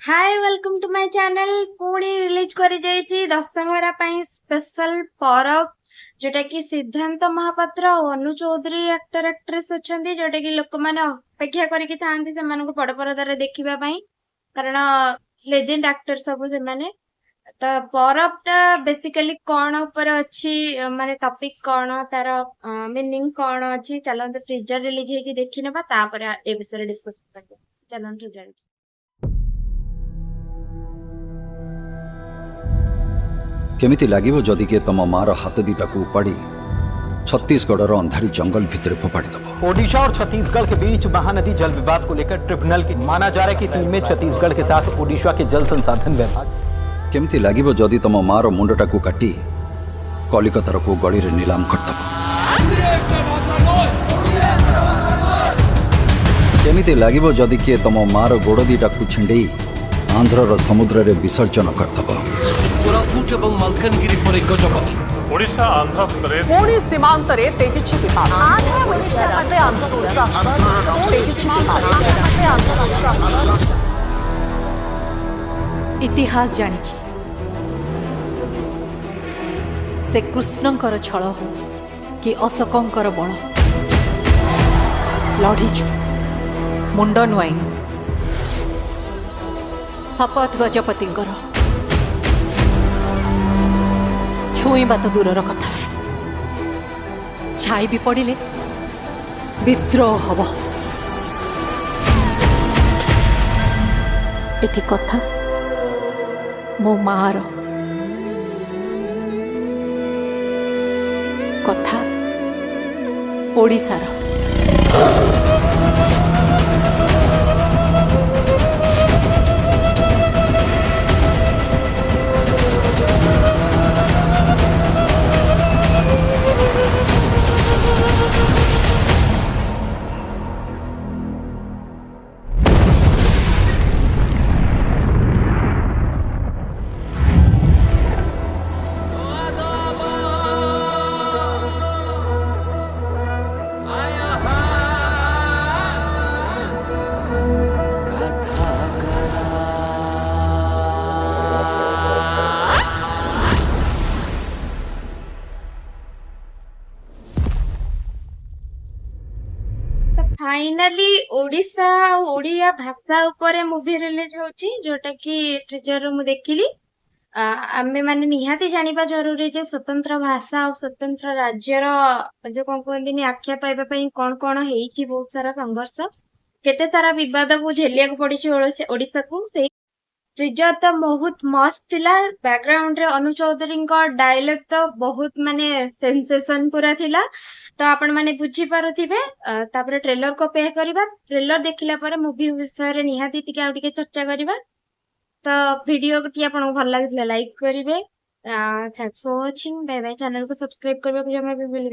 Hi welcome to my channel पुणी release करी जाइए दशहरा स्पेशल परब जोटा कि सिद्धांत महापात्र और अनु चौधरी एक्टर एक्ट्रेस अच्छा जोटा कि लोक मैंने अपेक्षा करके था बड़ परदार देखा कारण लेजेंड एक्टर सब से माने तो परबटा बेसिकली कौन ऊपर अच्छी माने टॉपिक कौन तार मीनिंग कौन अच्छी चलते टीजर रिलीज होती देखी ना ए विषय डिस्कस करते चलते टीजर केमिति लागिवो जदि के तम मार हाथ दीटा को उपाड़ी छत्तीसगढ़ अंधारी जंगल भितर फोपाड़ी दबो। ओडिशा और छत्तीसगढ़ के बीच महानदी जल विवाद को लेकर ट्रिब्यूनल की माना जा रहा है कि टीम में छत्तीसगढ़ के साथ ओडिशा के जल संसाधन विभाग। केमिति लागिवो जदि तम मार मुंडटा को काटी कलिकतार को गली रे नीलाम करदबो। केमिति लागिवो जदि के तम मार गोड़ दीटा को छिंडेई आंध्रर समुद्र रे विसर्जन करदबो। कोरापुट एवं मालकानगिरी पर गजब ओडिशा आंध्र प्रदेश पुणी सीमांत रे तेजीची विमान इतिहास जानी से कृष्णंकर छल हो कि अशोकंकर बण लढ़ीचु मुंड नुआईनु शपथ गजपतिंकर छुईबा तो दूरर कथा छाई भी पड़िले विद्रोह हब एठी कथा मो मार कथा ओडिशार फाइनाली ओडिशा ओडिया भाषा ऊपर मूवी रिलीज होची जोटा कि टीजर मु देखिली आमे माने निहाती जानिबा जरूरी जे स्वतंत्र भाषा और स्वतंत्र राज्यर जो कौन कहते आख्या पाइबा पई कौन कौन हेची बहुत सारा संघर्ष केते सारा विवाद को झेलिया को पड़ी ओडिशा को से टीजर तो बहुत मस्त थिला बैकग्राउंड रे अनु चौधरी डायलॉग तो बहुत माने सेंसेशन पूरा थिला तो आपण माने बुझी पारुथिबे तापर ट्रेलर को पे करबा ट्रेलर देखिला पर मूवी विषय रे निहाती टिके आ टिके चर्चा करबा तो वीडियो टी आपन भल लागितला लाइक करिवे thanks for watching bye bye channel को सब्सक्राइब करबा को जमा भी भूल